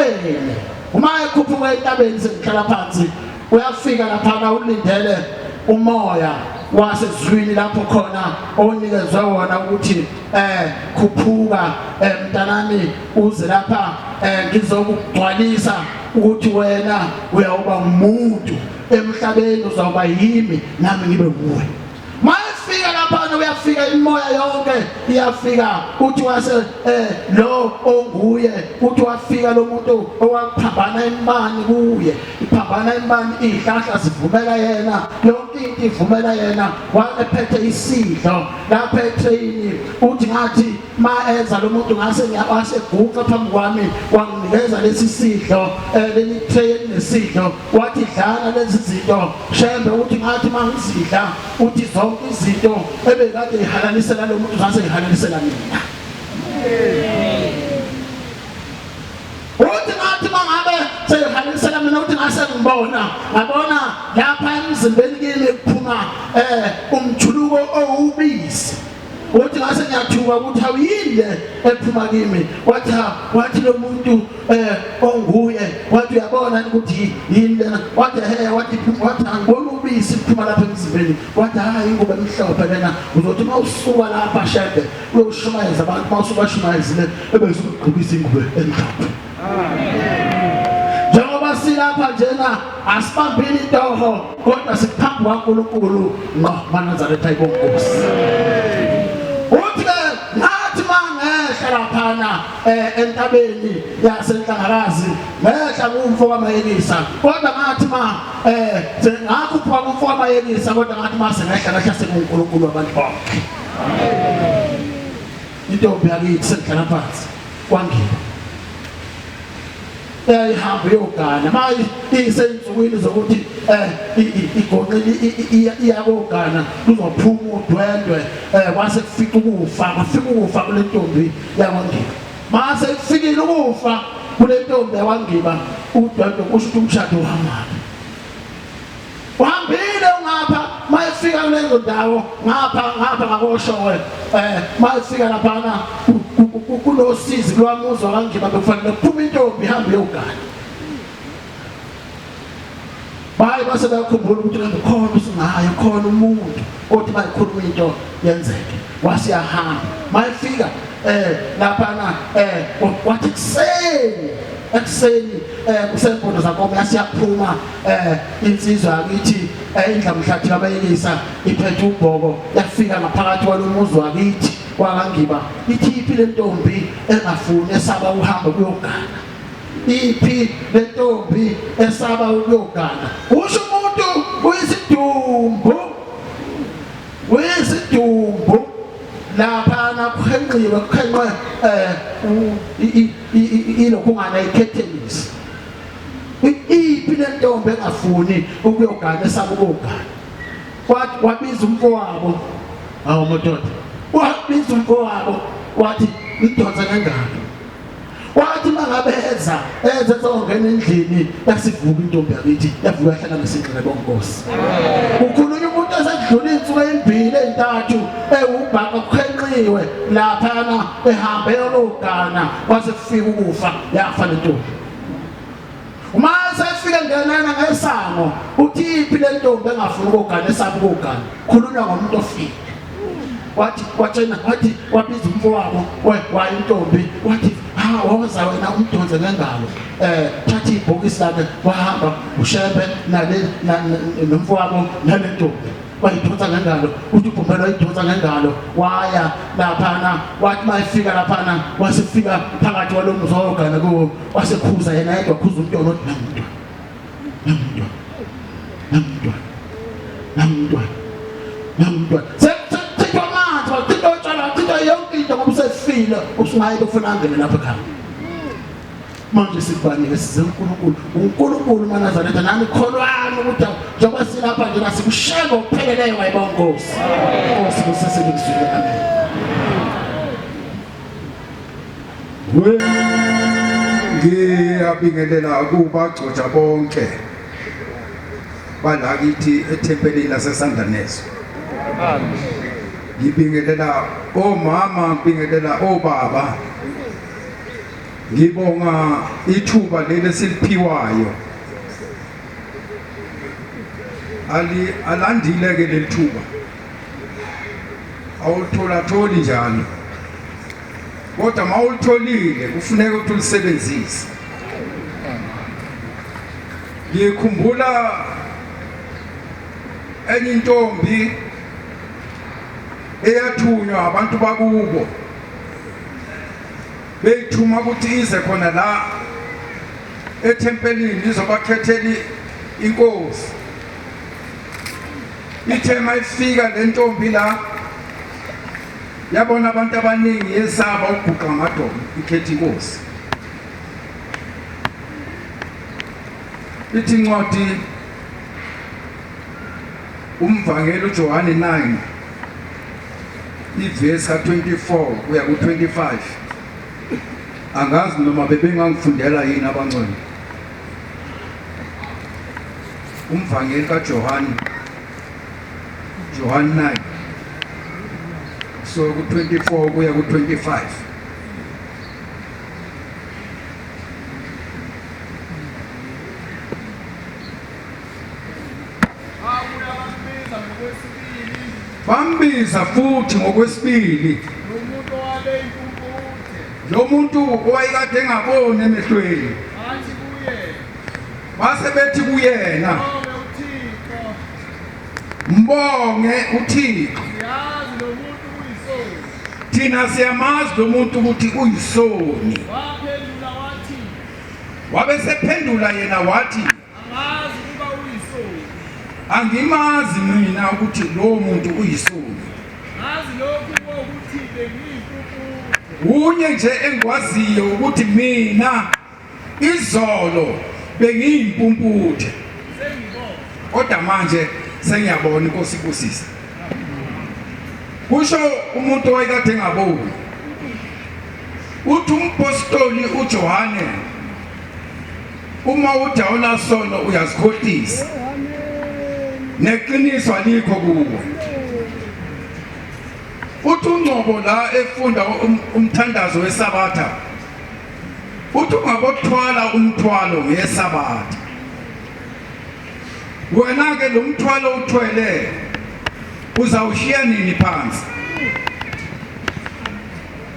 entabeni uma ekhuphuka entabeni sengihlala phansi uyafika lapha ulindele umoya wasezwini lapho khona onikezwe wona ukuthi khuphuka mntanami uze lapha ngizokugcwalisa ukuthi wena uyawuba umuntu emhlabeni uzawuba yimi nami ngibe kuwe. Mayefika lapha uyafika imoya yonke iyafika uthi wase lo onguye uthi wafika lo muntu owaphambana imbani kuye iphambana imbani ihlahla zivumela yena yonke into ivumela yena waphethe isidlo lapha etrayini uthi ngathi maenza lo muntu ngase ngiyabase guqa phambi kwami wanginikeza lesi sidlo leli train nesidlo wathi dlana lezi zinto Shembe uthi ngathi mangizidla uthi zonke izinto ebekade ihalanisela lo muntu ngase ihalanisela mina. Uthi ngathi mangabe sehalanisela mina uthi ngase ngibona ngabona lapha emzimbeni kimi kuphuma umjuluko owubisi. Uthi ngase ngiyathuka ukuthi awuyile ephuma kimi wathi lo muntu onguye wathi uyabona ukuthi yini lena wathi wathi angibona ubisi liphuma lapha emzimbeni wathi hayi ingoba emhlophe lena uzothi mawusuka lapha Shembe uyoshumayeza abantu mawusuka shumayezile ebese uqhubisa ingubo emhlophe. Njengoba silapha njena asibambile intoho kodwa siphambi kwaNkulunkulu ngqo maNazaretha iNkosi. Uthi nathi mangehla laphana entabeni yaseNhlangakazi ngehla kumfo kaMayekisa kodwa ngathi ngakhupha kumfo kaMayekisa kodwa ngathi mase ngehla kahla sekuNkulunkulu wabantu bonke. Intombi yakithi sengihlala phansi kwangipha ihamba yogana manje isensukwini zokuthi igonqeni iyakogana kuzophuma udwendwe kwase kufika ukufa kule ntombi yakwangiba mase kufikile ukufa kule ntombi yakwangiba udwendwe kusho ukuthi umshado uhambile ngapha mayefika kulezo ndawo ngapha ngakoshowe mayefika laphana kulosizi lwamuzwa kangiba bekufanele kuphuma intombi ihambe yogana bayi base bayakhumbula ukuthi khona usingayo khona umuntu othi bayikhuluma into yenzeke wasiyahamba mayefika laphana wathi ekseni kusempondo zakomo yasiyaphuma insizwa yakithi indlamhlathi kaMayekisa iphethe ubhoko yafika ngaphakathi kwalomuzi wakithi wakangiba ithi le ntombi engafuni esaba uhamba kuyogana iphi le ntombi esaba ukuyogana usho umuntu uyisidumbu lapha nakukhenqiwe kukhenqwe ilokungana ikhethelisi iphi le ntombi engafuni ukuyogana esaba ukuyogana wabiza umfowabo madoda wabiza umfowabo wathi idonsa kangaka wathi mangabeza ezongena endlini yasivuka intombi yakithi yavuka yahlala nesinqele bonkosi ukhulunywa umuntu esedlula insuku ezimbili ezintathu ubhaka kukhenqiwe laphana ehambe yologana wase kufika ukufa yafa le ntombi uma sefika ngenana ngesango uthi iphi le ntombi engafuni ukugana esaba ukugana khulunywa ngomuntu ofika wathi wabiza umfowabo wayintombi wathi woza wena umdonse ngengalo thatha ibhokisi lakhe wahamba uShembe nomfowabo nale ntombi wayidonsa ngengalo uthi uBhumbelo wayidonsa ngengalo waya laphana wathi mayifika laphana wasefika phakathi kwalomzogana kuwo wasekhuza yena yedwa khuza umntwana othi namntwana yonke into ngoba usefile usungayi kufuna ngene lapha ekhaya manje sibanike size uNkulunkulu maNazaretha nami kholwani ukuthi njengoba silapha nje nasikushela ukupheleleyo wayibonkosi Nkosi kuseselekuzwile amen. Ngiyabingelela kubagcoja bonke balakithi ethempelini laseSandanezwe. Ngibingelela omama, ngibingelela obaba, ngibonga ithuba leli siliphiwayo alandile ke leli thuba awutholatholi njalo kodwa mawulitholile kufuneka ukuthi ulisebenzise. Ngikhumbula enye intombi eyathunywa abantu bakubo beyithuma ukuthi ize khona la ethempelini izobakhethela inkosi. Ithe mayifika le ntombi la yabona abantu abaningi yesaba ukuguqa amadolo ikhetha inkosi. Ithi incwadi umvangeli uJohane 9 ivesi ka-24 kuya ku-25. Angazi noma bebengangifundela yini abangcwele. Umvangeli kaJohane, John 9 so ku-24 kuya ku-25. Bambiza futhi ngokwesibili lo muntu owayekade engaboni emehlweni, base bethi kuyena mbonge uThixo, thina siyamazi lo muntu ukuthi uyisoni. Wabe sephendula yena wathi angimazi mina ukuthi lo muntu uyisoni. Unye nje engikwaziyo ukuthi mina izolo bengiyimpumputhe kodwa manje sengiyabona inkosi ikusisa. Kusho umuntu owayekade engaboni. Uthi umpostoli uJohane uma uthi awunasono uyazikhohlisa neqiniso alikho kuwe. Uthi uNgcobo la efunda umthandazo weSabatha uthi ungabothwala umthwalo ngeSabatha. Wena ke lo mthwalo uthwele uzawushiya nini phansi?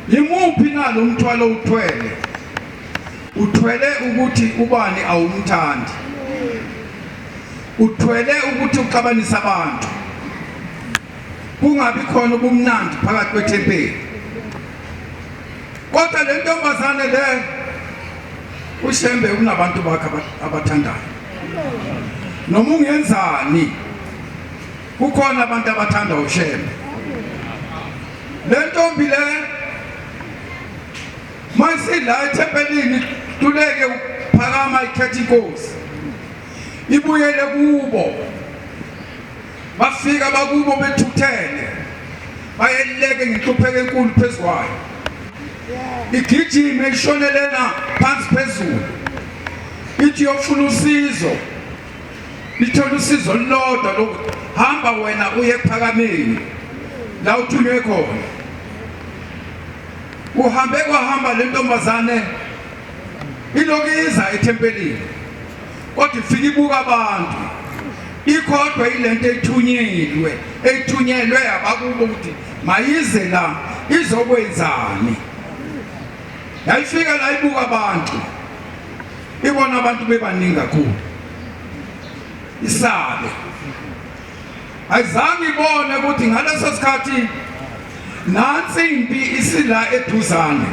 Yimuphi na lo mthwalo uthwele? Uthwele ukuthi ubani awumthandi, uthwele ukuthi uxabanisa abantu, kungabi khona ubumnandi phakathi kwethempeli. Kodwa le ntombazane le uShembe unabantu bakhe abathandayo. Noma ungenzani kukhona abantu abathanda uShembe. Le ntombi le masila ethempelini tuleke uphakama ikhetha inkosi, ibuyele kubo. Bafika bakubo bethuthele bayeleke ngenhlupheko enkulu phezukwayo, igijime ishonelena phansi phezulu, ithi yofuna usizo. Lithola usizo lodwa lokuthi hamba wena uye ephakameni la uthunywe khona. Uhambe kwahamba le ntombazane ilokiza ethempelini, kodwa ifika ibuka abantu ikhodwa ilento ethunyelwe abakubo ukuthi mayize la izokwenzani. Yayifika la ibuka abantu, ibona abantu bebaningi kakhulu, isabe. Ayizange ibone ukuthi ngaleso sikhathi nansi impi isila eduzane.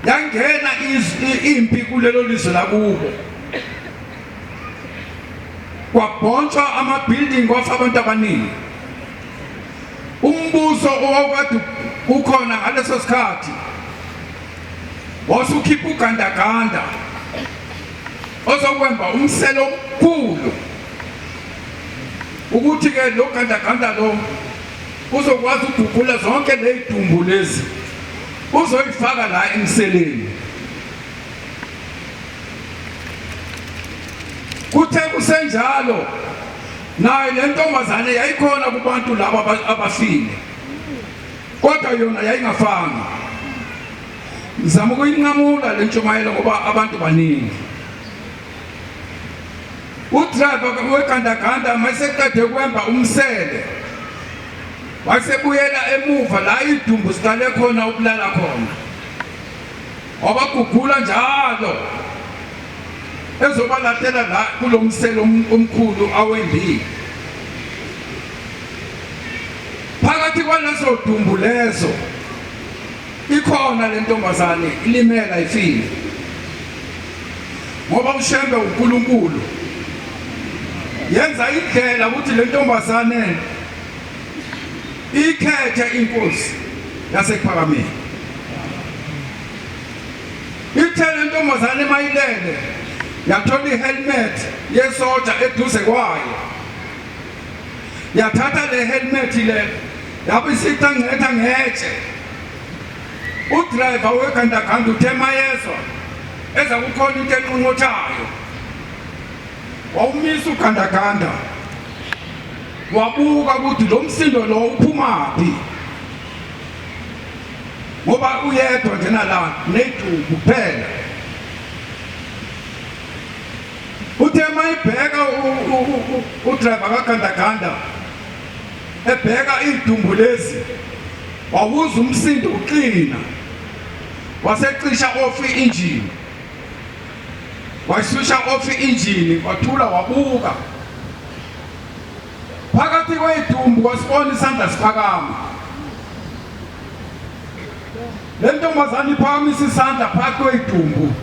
Yangena impi kulelo lizwe lakubo, kwabhonshwa ama-building kwafa abantu abaningi. Umbuso owawukade ukhona ngaleso sikhathi wasukhipha ugandaganda ozokwemba umselo omkhulu ukuthi ke lo gandaganda lo uzokwazi ukugugula zonke lezidumbu lezi uzoyifaka la emseleni. Kuthe kusenjalo naye le ntombazane yayikhona kubantu laba abafile, kodwa yona yayingafanga. ngizama ukuyinqamula le ntshumayelo ngoba abantu baningi. Udriver wegandaganda mayeseqede kwemba umsele wasebuyela emuva la idumbu siqale khona ukulala khona. Wabagugula njalo ezobalathela la kulomsele omkhulu awendile. Phakathi kwalezo dumbu lezo ikhona le ntombazane ilimela ifile. Ngoba uShembe uNkulunkulu yenza indlela ukuthi le ntombazane ikhethe inkosi yasePhakameni. Ithe le ntombazane mayilele yathola ihelmet yesoja eduze kwayo. Yathatha le helmet le yabe isitangcetha ngetshe. Udriver wegandaganda uthema yezwa eza kukhona into enqonqothayo. Wawumisa ugandaganda wabuka ukuthi lo msindo lo uphumaphi. Ngoba uyedwa njena la nedumbu kuphela. Uthe mayibheka udriver kagandaganda ebheka idumbu lezi wawuza umsindo uqina. Wasecisha off i-engine. Wasusha off i-engine wathula wabuka. Phakathi kwedumbu wasibona isandla siphakama. Le ntombazane iphakamisa isandla phakathi kwedumbu.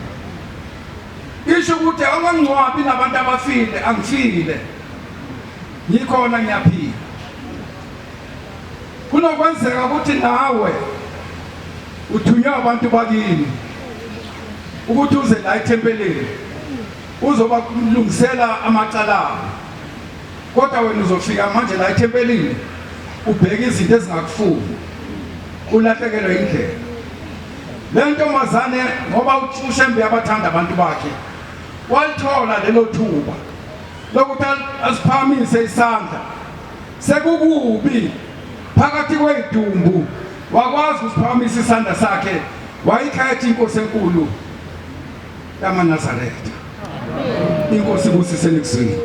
Isho ukuthi awangcwabi nabantu abafile angifile. Ngikhona ngiyaphila. Kunokwenzeka ukuthi nawe uthunywa abantu bakini ukuthi uze la ethempeleni uzoba kulungisela amacala. Kodwa wena uzofika manje la ethempeleni ubheka izinto ezingakufuni ulahlekelwe indlela. Le ntombazane ngoba uShembe yabathanda abantu bakhe walithola lelo thuba lokuthi asiphakamise isandla. Sekukubi phakathi kwedumbu wakwazi usiphakamisa isandla sakhe wayikhetha inkosi enkulu yamaNazaretha. Inkosi kusiseni kusini.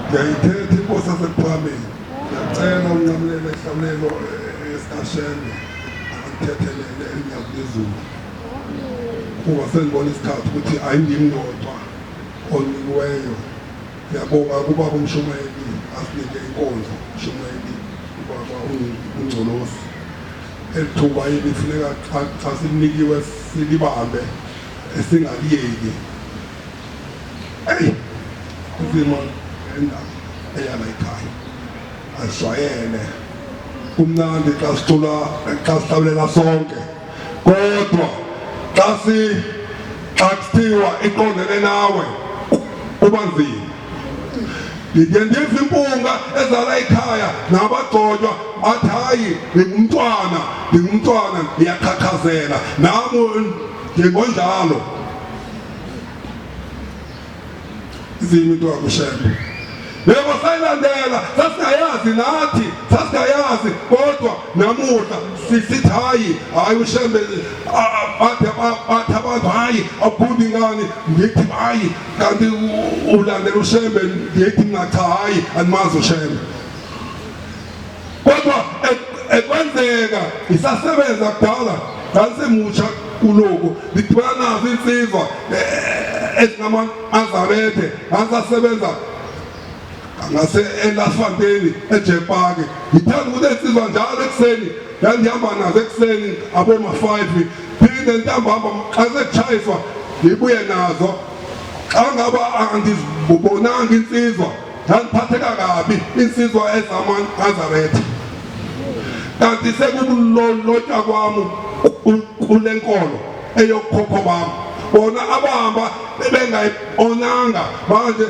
Ngiyayithetha inkosi yasePhakameni. Ngiyacela unqamulele ihlamulelo esitasheni angithethelele enyakuzulu. Kuba senibona isikhathi ukuthi ayindimndodwa onikiweyo. Ngiyabonga kuba umshumayeli asinike inkonzo umshumayeli ubaba uNgcolosi. Elithuba yini kufuneka xa simnikiwe silibambe esingaliyeki. Hey uzima endaba eyala ekhaya ashwayele kumnandi xa sihlabelela sonke. Kodwa xa kuthiwa iqondene nawe kuba nzima. Ndiyendiza impunga ezala ekhaya nabagconywa athi hayi ngingumntwana ngiyaqhaqhazela nami njengonjalo. Izimi into yakuShembe yebo sayilandela sasingayazi nathi sasingayazi kodwa namuhla sithi hayi uShembe athi abantu hayi abundi ngani ngithi hayi kanti ulandela uShembe ngithi ngacha hayi animazi uShembe. Kodwa ekwenzeka isasebenza kudala ngalisemutsha kuloku ngidibana nazo insizwa ezingamaNazaretha angasebenza ngase eLasfanteni eJepaki. Ngithanda ukuthi insizwa njalo ekuseni ngihamba nazo ekuseni aboma 5 phinde ntambama xa sekuchayiswa ngibuye nazo. Xa ngaba angizibonanga insizwa ngiphatheka kabi insizwa ezamaNazaretha. Kanti sekulolotya kwami kulenkolo eyokhokho bami bona abahamba bengayibonanga manje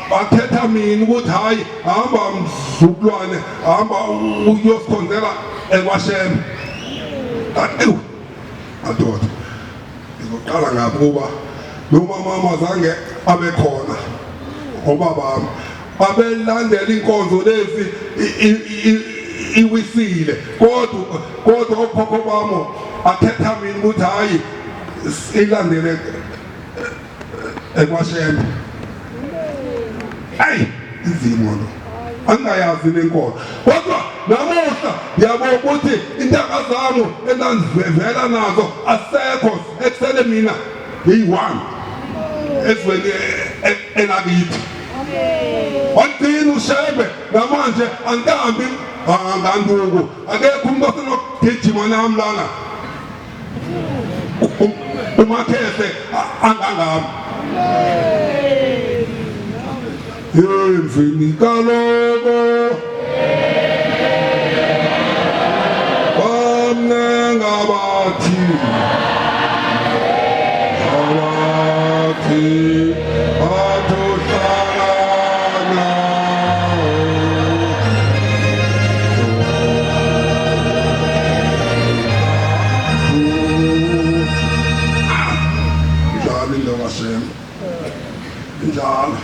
bathetha mina ukuthi hayi hamba mzukulwane hamba uyosikhonzela eKwaShembe. Adoda ngizoqala ngapha kuba lo mama zange abe khona obabami abelandela inkonzo lezi iwisile kodwa okhokho bami akhetha mina ukuthi hayi ilandele ekwashembe. Hayi izimo lo angayazi lenkonzo kodwa namuhla ngiyabona ukuthi intanga zami enanzivela nazo asekho ekusele mina ngiyi-1 ezweni elakithi. Wagcina uShembe namanje angihambi nganduku akekho umuntu osenokugijima nami lana umakhese angangami. Emvini kaloko wamnengabathi bathuhlana njalo into kaShembe njalo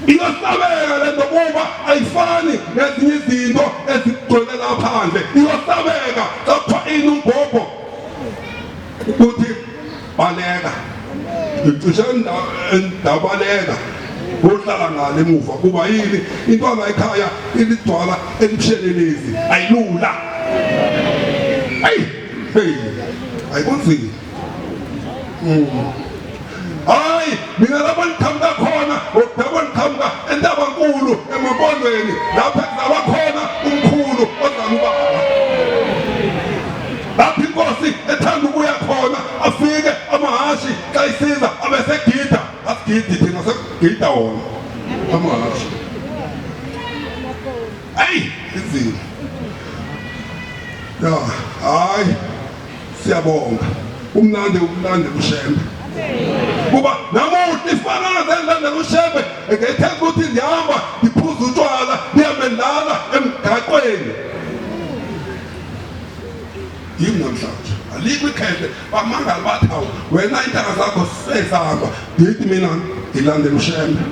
iyosabeka lento kuba ayifani nezinye izinto ezigcwele laphandle. Iyosabeka lapha inumbhobho ukuthi baleka ngicishe ndabaleka uhlala ngale emuva kuba yini intwana ekhaya ilidwala elibushelelezi ayilula. Hey ayikunzima. Hayi mina lapho ngiqhamuka khona okudaba ngiqhamuka entabankulu emapondweni lapho kuzaba khona umkhulu ozalubaba lapho inkosi ethanda ukuya khona afike amahashi xa isiza abesegida asigidi thina segida wona amahashi. Hayi izimo ya hayi siyabonga umnandi uShembe kuba namuhla ifana zelandela uShembe ngeke ukuthi ndihamba ngiphuza utshwala ndihambe ndlala emgaqweni yini namhlanje alikho ikhethe bamangali bathi awu wena intanga zakho sesihamba ndithi mina ngilandela uShembe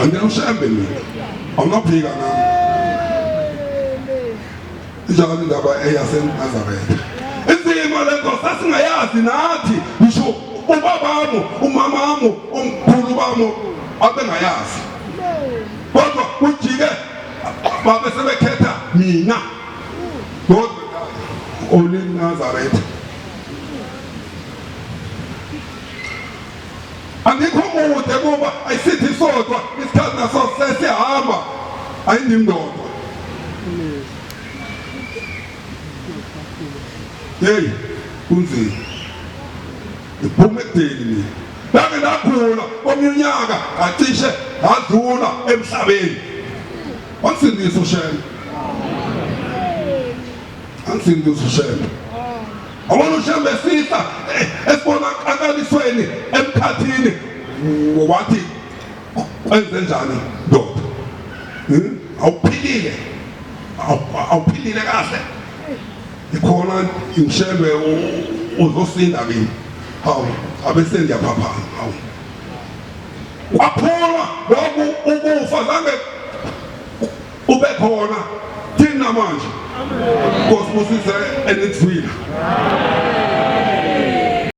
andela uShembe mina awunaphika nami njalo indaba eyaseNazaretha. Izimo lezo sasingayazi nathi ngisho ubabami umamami omkhulu bami abengayazi kodwa ujike babe sebekhetha mina kodwa oleNazaretha. Angikho mude kuba ayisithi sodwa isikhathi naso sesihamba ayindimdodwa. Hey kunzima iphuma ekudeni lake lakhula komnyaka acishe adlula emhlabeni wansindisa uShembe ansindisa uShembe awona uShembe sisa esibona akalisweni emkhathini wathi wenze njani ndoda awuphilile kahle ikhona uShembe uzosinda kimi hawu abese ngiyaphaphama hawu waphuma ukufa zange ube khona thina manje Nkosi busise enithwile